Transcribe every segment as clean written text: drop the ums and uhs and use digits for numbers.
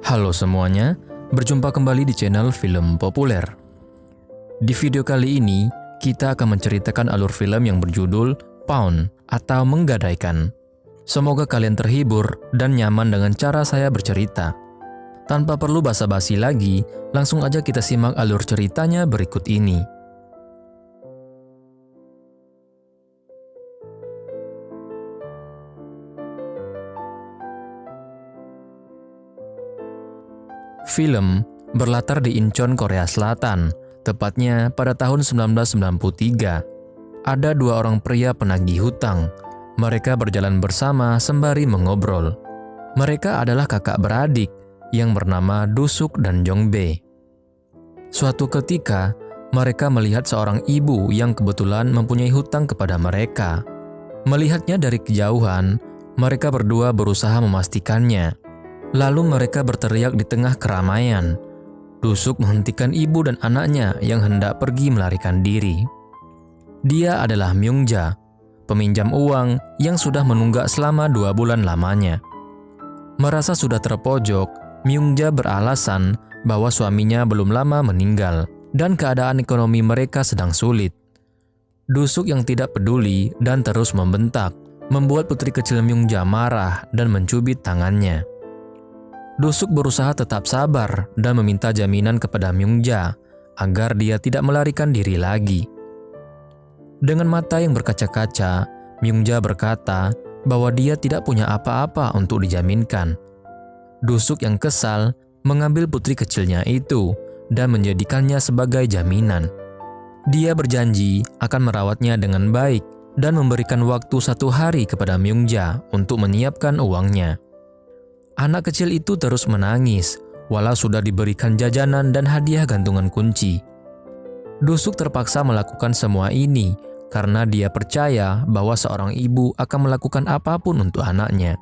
Halo semuanya, berjumpa kembali di channel Film Populer. Di video kali ini, kita akan menceritakan alur film yang berjudul Pound atau Menggadaikan. Semoga kalian terhibur dan nyaman dengan cara saya bercerita. Tanpa perlu basa-basi lagi, langsung aja kita simak alur ceritanya berikut ini. Film berlatar di Incheon, Korea Selatan, tepatnya pada tahun 1993. Ada dua orang pria penagih hutang. Mereka berjalan bersama sembari mengobrol. Mereka adalah kakak beradik yang bernama Do-suk dan Jong-bae. Suatu ketika, mereka melihat seorang ibu yang kebetulan mempunyai hutang kepada mereka. Melihatnya dari kejauhan, mereka berdua berusaha memastikannya. Lalu mereka berteriak di tengah keramaian. Do-suk menghentikan ibu dan anaknya yang hendak pergi melarikan diri. Dia adalah Myung-ja, peminjam uang yang sudah menunggak selama 2 bulan lamanya. Merasa sudah terpojok, Myung-ja beralasan bahwa suaminya belum lama meninggal dan keadaan ekonomi mereka sedang sulit. Do-suk yang tidak peduli dan terus membentak, membuat putri kecil Myung-ja marah dan mencubit tangannya. Do-suk berusaha tetap sabar dan meminta jaminan kepada Myung-ja agar dia tidak melarikan diri lagi. Dengan mata yang berkaca-kaca, Myung-ja berkata bahwa dia tidak punya apa-apa untuk dijaminkan. Do-suk yang kesal mengambil putri kecilnya itu dan menjadikannya sebagai jaminan. Dia berjanji akan merawatnya dengan baik dan memberikan waktu 1 hari kepada Myung-ja untuk menyiapkan uangnya. Anak kecil itu terus menangis, walau sudah diberikan jajanan dan hadiah gantungan kunci. Do-suk terpaksa melakukan semua ini karena dia percaya bahwa seorang ibu akan melakukan apapun untuk anaknya.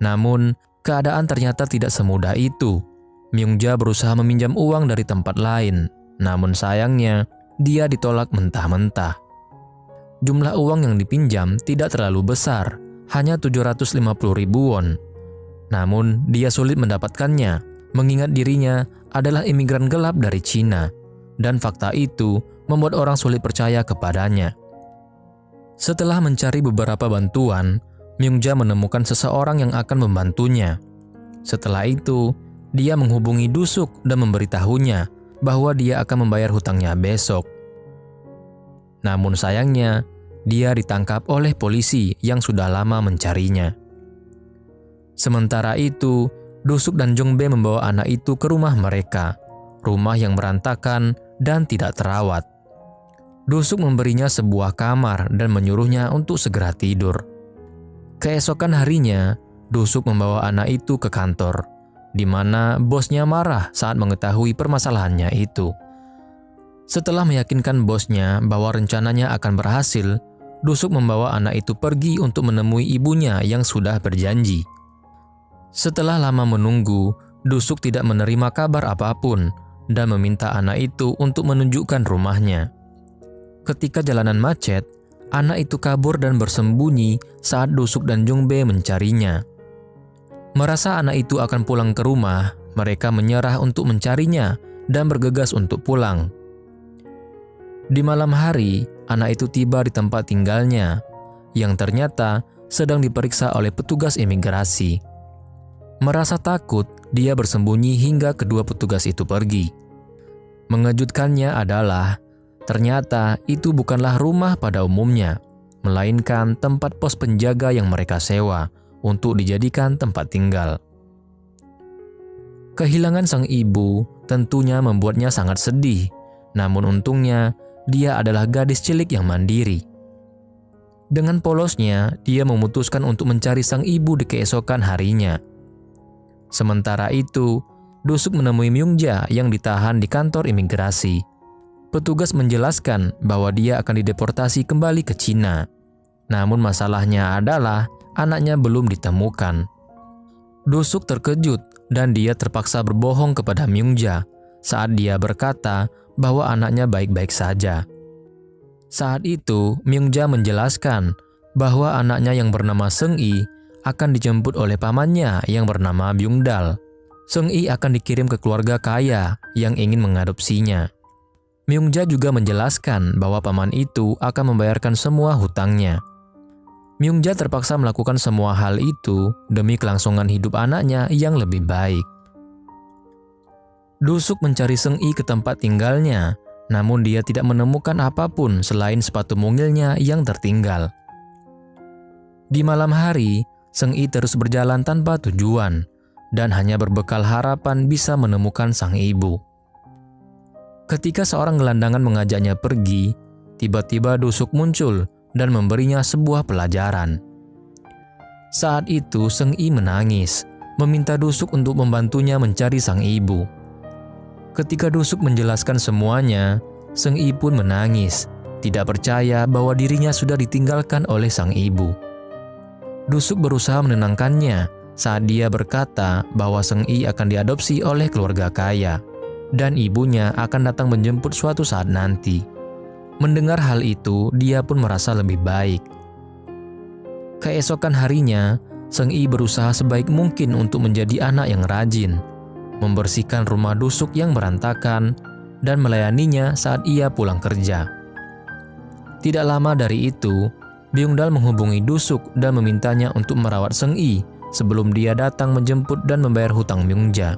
Namun, keadaan ternyata tidak semudah itu. Myung-ja berusaha meminjam uang dari tempat lain, namun sayangnya, dia ditolak mentah-mentah. Jumlah uang yang dipinjam tidak terlalu besar, hanya 750.000 won. Namun, dia sulit mendapatkannya, mengingat dirinya adalah imigran gelap dari Cina, dan fakta itu membuat orang sulit percaya kepadanya. Setelah mencari beberapa bantuan, Myung-ja menemukan seseorang yang akan membantunya. Setelah itu, dia menghubungi Do-suk dan memberitahunya bahwa dia akan membayar hutangnya besok. Namun sayangnya, dia ditangkap oleh polisi yang sudah lama mencarinya. Sementara itu, Do-suk dan Jong-bae membawa anak itu ke rumah mereka, rumah yang berantakan dan tidak terawat. Do-suk memberinya sebuah kamar dan menyuruhnya untuk segera tidur. Keesokan harinya, Do-suk membawa anak itu ke kantor, di mana bosnya marah saat mengetahui permasalahannya itu. Setelah meyakinkan bosnya bahwa rencananya akan berhasil, Do-suk membawa anak itu pergi untuk menemui ibunya yang sudah berjanji. Setelah lama menunggu, Do-suk tidak menerima kabar apapun dan meminta anak itu untuk menunjukkan rumahnya. Ketika jalanan macet, anak itu kabur dan bersembunyi saat Do-suk dan Jong-bae mencarinya. Merasa anak itu akan pulang ke rumah, mereka menyerah untuk mencarinya dan bergegas untuk pulang. Di malam hari, anak itu tiba di tempat tinggalnya, yang ternyata sedang diperiksa oleh petugas imigrasi. Merasa takut, dia bersembunyi hingga kedua petugas itu pergi. Mengejutkannya adalah, ternyata itu bukanlah rumah pada umumnya, melainkan tempat pos penjaga yang mereka sewa untuk dijadikan tempat tinggal. Kehilangan sang ibu tentunya membuatnya sangat sedih, namun untungnya dia adalah gadis cilik yang mandiri. Dengan polosnya, dia memutuskan untuk mencari sang ibu di keesokan harinya. Sementara itu, Do-suk menemui Myung-ja yang ditahan di kantor imigrasi. Petugas menjelaskan bahwa dia akan dideportasi kembali ke Cina. Namun masalahnya adalah anaknya belum ditemukan. Do-suk terkejut dan dia terpaksa berbohong kepada Myung-ja saat dia berkata bahwa anaknya baik-baik saja. Saat itu, Myung-ja menjelaskan bahwa anaknya yang bernama Seung-i akan dijemput oleh pamannya yang bernama Byung-dal. Seung-i akan dikirim ke keluarga kaya yang ingin mengadopsinya. Myung-ja juga menjelaskan bahwa paman itu akan membayarkan semua hutangnya. Myung-ja terpaksa melakukan semua hal itu demi kelangsungan hidup anaknya yang lebih baik. Do-suk mencari Seung-i ke tempat tinggalnya, namun dia tidak menemukan apapun selain sepatu mungilnya yang tertinggal. Di malam hari, Seung-i terus berjalan tanpa tujuan dan hanya berbekal harapan bisa menemukan sang ibu. Ketika seorang gelandangan mengajaknya pergi, tiba-tiba Do-suk muncul dan memberinya sebuah pelajaran. Saat itu Seung-i menangis, meminta Do-suk untuk membantunya mencari sang ibu. Ketika Do-suk menjelaskan semuanya, Seung-i pun menangis, tidak percaya bahwa dirinya sudah ditinggalkan oleh sang ibu. Do-suk berusaha menenangkannya saat dia berkata bahwa Seung-i akan diadopsi oleh keluarga kaya dan ibunya akan datang menjemput suatu saat nanti. Mendengar hal itu, dia pun merasa lebih baik. Keesokan harinya, Seung-i berusaha sebaik mungkin untuk menjadi anak yang rajin, membersihkan rumah Do-suk yang berantakan, dan melayaninya saat ia pulang kerja. Tidak lama dari itu, Byung-dal menghubungi Do-suk dan memintanya untuk merawat Seung-i sebelum dia datang menjemput dan membayar hutang Myung-ja.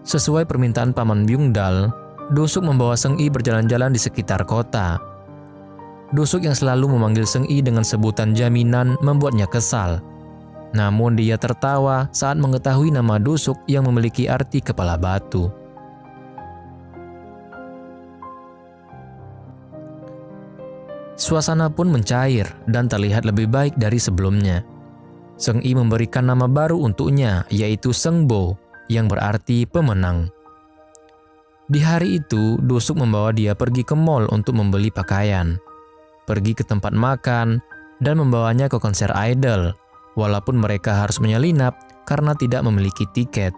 Sesuai permintaan paman Byung-dal, Do-suk membawa Seung-i berjalan-jalan di sekitar kota. Do-suk yang selalu memanggil Seung-i dengan sebutan jaminan membuatnya kesal. Namun dia tertawa saat mengetahui nama Do-suk yang memiliki arti kepala batu. Suasana pun mencair dan terlihat lebih baik dari sebelumnya. Seung-i memberikan nama baru untuknya, yaitu Seung-bo, yang berarti pemenang. Di hari itu, Do-suk membawa dia pergi ke mall untuk membeli pakaian, pergi ke tempat makan, dan membawanya ke konser idol, walaupun mereka harus menyelinap karena tidak memiliki tiket.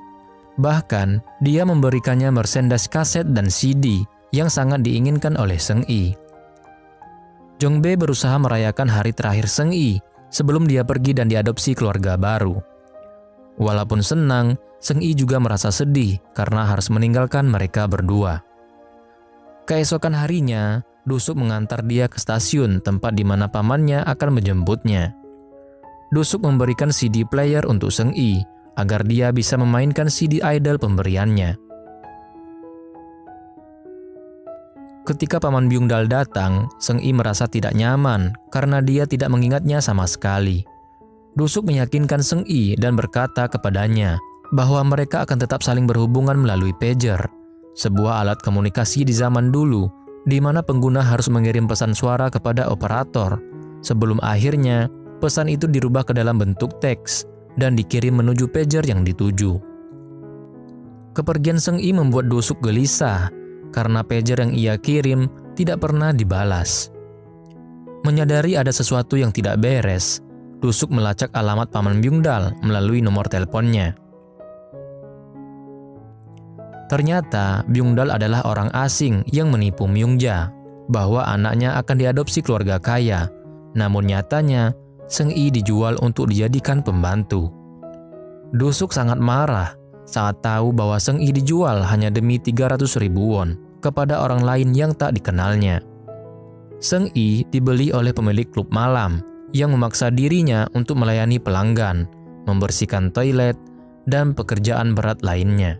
Bahkan, dia memberikannya merchandise kaset dan CD yang sangat diinginkan oleh Seung-i. Jong-bae berusaha merayakan hari terakhir Seung-i sebelum dia pergi dan diadopsi keluarga baru. Walaupun senang, Seung-i juga merasa sedih karena harus meninggalkan mereka berdua. Keesokan harinya, Do-suk mengantar dia ke stasiun tempat di mana pamannya akan menjemputnya. Do-suk memberikan CD player untuk Seung-i agar dia bisa memainkan CD idol pemberiannya. Ketika paman Byung-dal datang, Seung-i merasa tidak nyaman karena dia tidak mengingatnya sama sekali. Do-suk meyakinkan Seung-i dan berkata kepadanya bahwa mereka akan tetap saling berhubungan melalui pager, sebuah alat komunikasi di zaman dulu di mana pengguna harus mengirim pesan suara kepada operator. Sebelum akhirnya, pesan itu dirubah ke dalam bentuk teks dan dikirim menuju pager yang dituju. Kepergian Seung-i membuat Do-suk gelisah karena pager yang ia kirim tidak pernah dibalas. Menyadari ada sesuatu yang tidak beres, Do-suk melacak alamat paman Byung-dal melalui nomor teleponnya. Ternyata Byung-dal adalah orang asing yang menipu Myung-ja bahwa anaknya akan diadopsi keluarga kaya. Namun nyatanya, Seung-i dijual untuk dijadikan pembantu. Do-suk sangat marah saat tahu bahwa Seung-i dijual hanya demi 300.000 won kepada orang lain yang tak dikenalnya. Seung-i dibeli oleh pemilik klub malam yang memaksa dirinya untuk melayani pelanggan, membersihkan toilet, dan pekerjaan berat lainnya.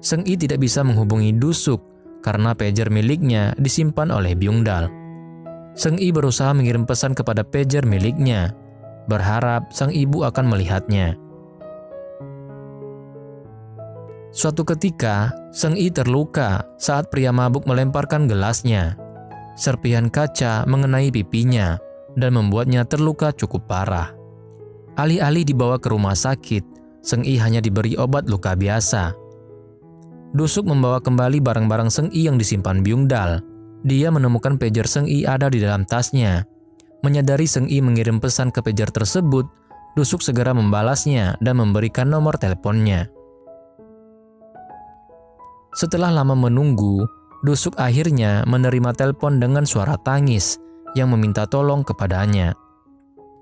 Seung-i tidak bisa menghubungi Do-suk karena pager miliknya disimpan oleh Byung-dal. Seung-i berusaha mengirim pesan kepada pager miliknya, berharap sang ibu akan melihatnya. Suatu ketika, Seung-i terluka saat pria mabuk melemparkan gelasnya. Serpihan kaca mengenai pipinya dan membuatnya terluka cukup parah. Alih-alih dibawa ke rumah sakit, Seung-i hanya diberi obat luka biasa. Do-suk membawa kembali barang-barang Seung-i yang disimpan Byung-dal. Dia menemukan pager Seung-i ada di dalam tasnya. Menyadari Seung-i mengirim pesan ke pager tersebut, Do-suk segera membalasnya dan memberikan nomor teleponnya. Setelah lama menunggu, Do-suk akhirnya menerima telepon dengan suara tangis yang meminta tolong kepadanya.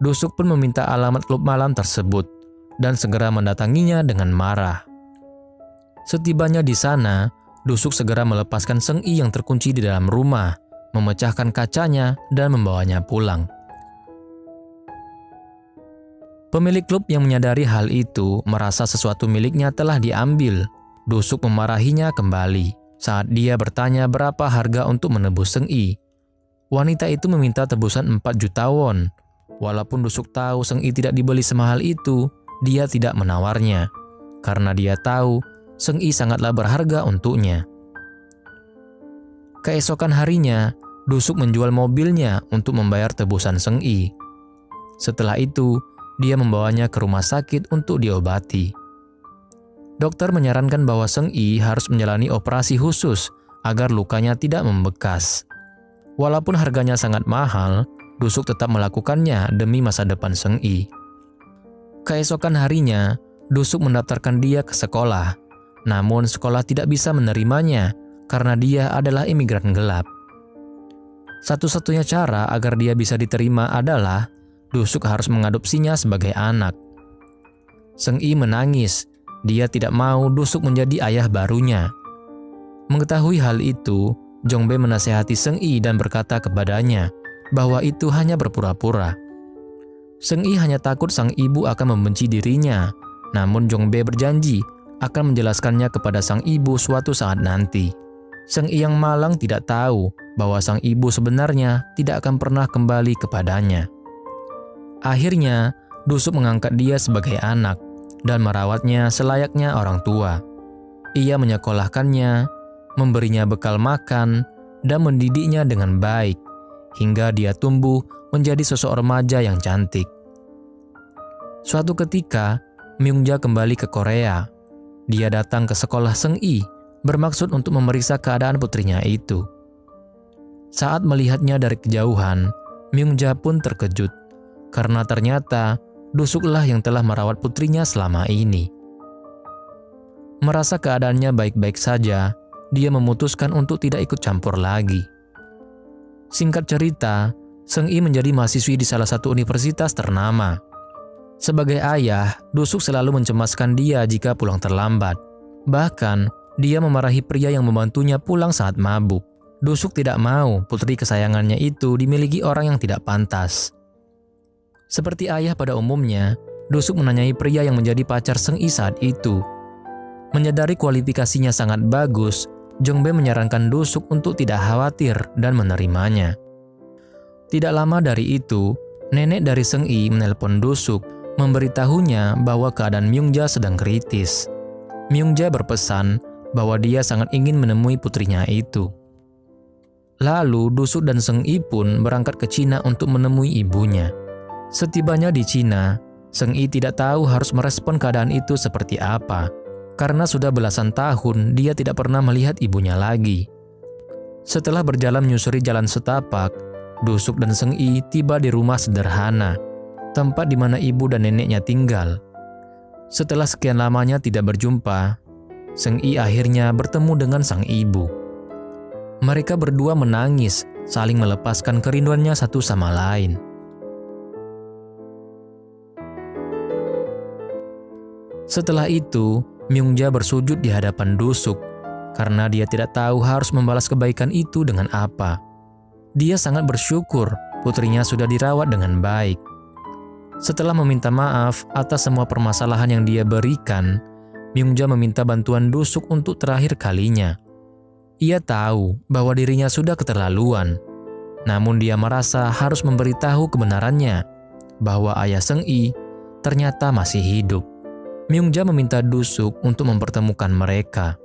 Do-suk pun meminta alamat klub malam tersebut dan segera mendatanginya dengan marah. Setibanya di sana, Dusuk segera melepaskan Seng I yang terkunci di dalam rumah, memecahkan kacanya dan membawanya pulang. Pemilik klub yang menyadari hal itu merasa sesuatu miliknya telah diambil. Dusuk memarahinya kembali saat dia bertanya berapa harga untuk menebus Seng I. Wanita itu meminta tebusan 4 juta won. Walaupun Dusuk tahu Seng I tidak dibeli semahal itu, dia tidak menawarnya. Karena dia tahu Seng I sangatlah berharga untuknya. Keesokan harinya, Dusuk menjual mobilnya untuk membayar tebusan Seng I. Setelah itu, dia membawanya ke rumah sakit untuk diobati. Dokter menyarankan bahwa Seng I harus menjalani operasi khusus agar lukanya tidak membekas. Walaupun harganya sangat mahal, Dusuk tetap melakukannya demi masa depan Seng I. Keesokan harinya, Dusuk mendaftarkan dia ke sekolah. Namun sekolah tidak bisa menerimanya karena dia adalah imigran gelap. Satu-satunya cara agar dia bisa diterima adalah Dusuk harus mengadopsinya sebagai anak. Seng I menangis. Dia tidak mau Dusuk menjadi ayah barunya. Mengetahui hal itu, Jongbe menasihati Seng I dan berkata kepadanya bahwa itu hanya berpura-pura. Seng I hanya takut sang ibu akan membenci dirinya, namun Jongbe berjanji akan menjelaskannya kepada sang ibu suatu saat nanti. Seng I yang malang tidak tahu bahwa sang ibu sebenarnya tidak akan pernah kembali kepadanya. Akhirnya, Dusuk mengangkat dia sebagai anak dan merawatnya selayaknya orang tua. Ia menyekolahkannya, memberinya bekal makan, dan mendidiknya dengan baik, hingga dia tumbuh menjadi sosok remaja yang cantik. Suatu ketika, Myungja kembali ke Korea. Dia datang ke sekolah Seng I, bermaksud untuk memeriksa keadaan putrinya itu. Saat melihatnya dari kejauhan, Myungja pun terkejut, karena ternyata Dusuklah yang telah merawat putrinya selama ini. Merasa keadaannya baik-baik saja, dia memutuskan untuk tidak ikut campur lagi. Singkat cerita, Seng I menjadi mahasiswi di salah satu universitas ternama. Sebagai ayah, Dusuk selalu mencemaskan dia jika pulang terlambat. Bahkan, dia memarahi pria yang membantunya pulang saat mabuk. Dusuk tidak mau putri kesayangannya itu dimiliki orang yang tidak pantas. Seperti ayah pada umumnya, Dusuk menanyai pria yang menjadi pacar Seng I saat itu. Menyadari kualifikasinya sangat bagus, Jongbe menyarankan Dusuk untuk tidak khawatir dan menerimanya. Tidak lama dari itu, nenek dari Seng I menelpon Dusuk, memberitahunya bahwa keadaan Myungja sedang kritis. Myungja berpesan bahwa dia sangat ingin menemui putrinya itu. Lalu Dusuk dan Seng I pun berangkat ke Cina untuk menemui ibunya. Setibanya di Cina, Seng I tidak tahu harus merespon keadaan itu seperti apa, karena sudah belasan tahun dia tidak pernah melihat ibunya lagi. Setelah berjalan menyusuri jalan setapak, Dusuk dan Seng I tiba di rumah sederhana, tempat di mana ibu dan neneknya tinggal. Setelah sekian lamanya tidak berjumpa, Seng I akhirnya bertemu dengan sang ibu. Mereka berdua menangis, saling melepaskan kerinduannya satu sama lain. Setelah itu, Myungja bersujud di hadapan Dusuk karena dia tidak tahu harus membalas kebaikan itu dengan apa. Dia sangat bersyukur putrinya sudah dirawat dengan baik. Setelah meminta maaf atas semua permasalahan yang dia berikan, Myungja meminta bantuan Dusuk untuk terakhir kalinya. Ia tahu bahwa dirinya sudah keterlaluan, namun dia merasa harus memberitahu kebenarannya bahwa ayah Seng I ternyata masih hidup. Myungja meminta Dusuk untuk mempertemukan mereka.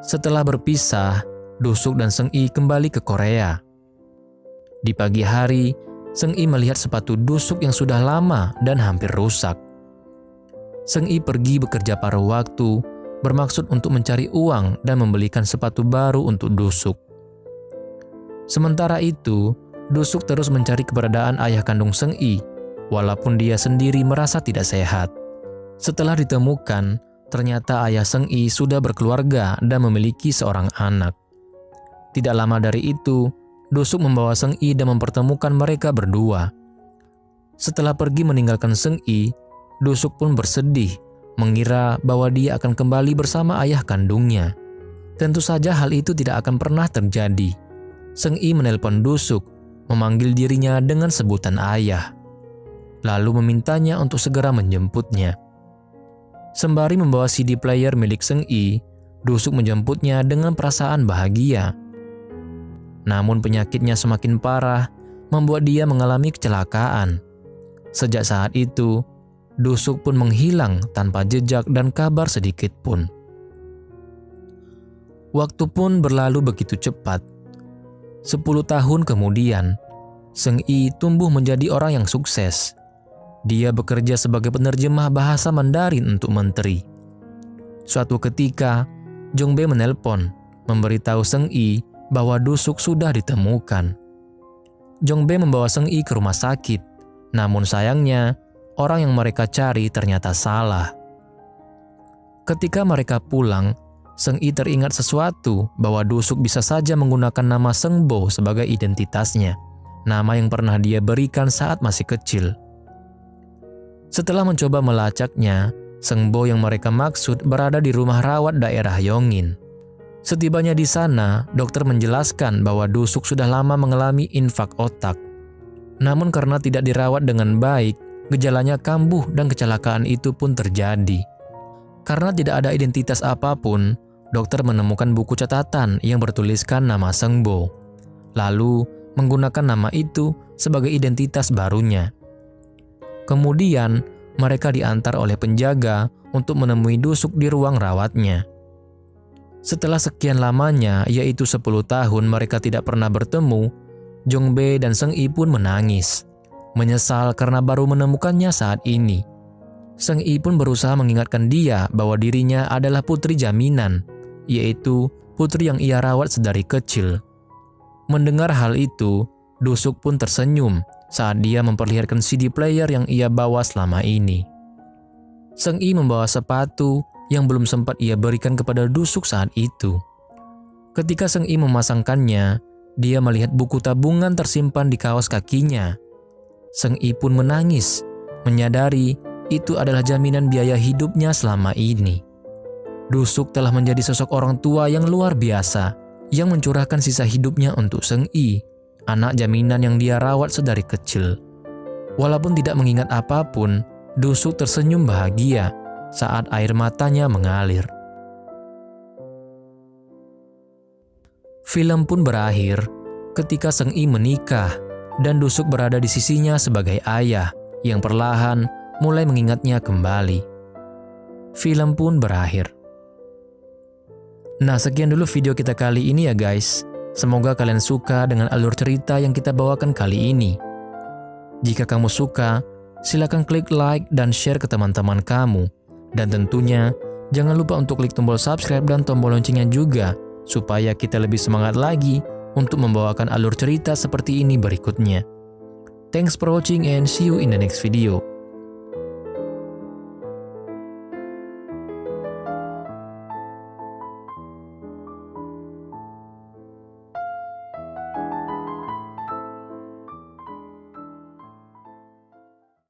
Setelah berpisah, Dusuk dan Seng I kembali ke Korea. Di pagi hari, Seng I melihat sepatu Dusuk yang sudah lama dan hampir rusak. Seng I pergi bekerja paruh waktu, bermaksud untuk mencari uang dan membelikan sepatu baru untuk Dusuk. Sementara itu, Dusuk terus mencari keberadaan ayah kandung Seng I, walaupun dia sendiri merasa tidak sehat. Setelah ditemukan, ternyata ayah Seng I sudah berkeluarga dan memiliki seorang anak. Tidak lama dari itu, Dusuk membawa Seng I dan mempertemukan mereka berdua. Setelah pergi meninggalkan Seng Yi, Dusuk pun bersedih, mengira bahwa dia akan kembali bersama ayah kandungnya. Tentu saja hal itu tidak akan pernah terjadi. Seng Yi menelpon Dusuk, memanggil dirinya dengan sebutan ayah, lalu memintanya untuk segera menjemputnya. Sembari membawa CD player milik Seng Yi, Dusuk menjemputnya dengan perasaan bahagia. Namun penyakitnya semakin parah, membuat dia mengalami kecelakaan. Sejak saat itu, Dusuk pun menghilang tanpa jejak dan kabar sedikit pun. Waktu pun berlalu begitu cepat. 10 tahun kemudian, Seng Yi tumbuh menjadi orang yang sukses. Dia bekerja sebagai penerjemah bahasa Mandarin untuk menteri. Suatu ketika, Jong Bae menelpon, memberitahu Seng Yi bahwa Dusuk sudah ditemukan. Jong Bae membawa Seng Yi ke rumah sakit, namun sayangnya, orang yang mereka cari ternyata salah. Ketika mereka pulang, Seng Yi teringat sesuatu bahwa Dusuk bisa saja menggunakan nama Seng Bo sebagai identitasnya, nama yang pernah dia berikan saat masih kecil. Setelah mencoba melacaknya, Seng Bo yang mereka maksud berada di rumah rawat daerah Yongin. Setibanya di sana, dokter menjelaskan bahwa Dusuk sudah lama mengalami infak otak. Namun karena tidak dirawat dengan baik, gejalanya kambuh dan kecelakaan itu pun terjadi. Karena tidak ada identitas apapun, dokter menemukan buku catatan yang bertuliskan nama Seng Bo, lalu menggunakan nama itu sebagai identitas barunya. Kemudian, mereka diantar oleh penjaga untuk menemui Dusuk di ruang rawatnya. Setelah sekian lamanya, yaitu 10 tahun mereka tidak pernah bertemu, Jong Bae dan Seng Yi pun menangis, menyesal karena baru menemukannya saat ini. Seng Yi pun berusaha mengingatkan dia bahwa dirinya adalah putri jaminan, yaitu putri yang ia rawat sedari kecil. Mendengar hal itu, Dusuk pun tersenyum saat dia memperlihatkan CD player yang ia bawa selama ini. Seng Yi membawa sepatu yang belum sempat ia berikan kepada Dusuk saat itu. Ketika Seng Yi memasangkannya, dia melihat buku tabungan tersimpan di kaos kakinya. Seng Yi pun menangis, menyadari itu adalah jaminan biaya hidupnya selama ini. Dusuk telah menjadi sosok orang tua yang luar biasa, yang mencurahkan sisa hidupnya untuk Seng Yi, anak jaminan yang dia rawat sedari kecil. Walaupun tidak mengingat apapun, Dusuk tersenyum bahagia saat air matanya mengalir. Film pun berakhir ketika Seng Yi menikah dan Dusuk berada di sisinya sebagai ayah yang perlahan mulai mengingatnya kembali. Film pun berakhir. Nah, sekian dulu video kita kali ini ya guys. Semoga kalian suka dengan alur cerita yang kita bawakan kali ini. Jika kamu suka, silakan klik like dan share ke teman-teman kamu. Dan tentunya, jangan lupa untuk klik tombol subscribe dan tombol loncengnya juga, supaya kita lebih semangat lagi untuk membawakan alur cerita seperti ini berikutnya. Thanks for watching and see you in the next video.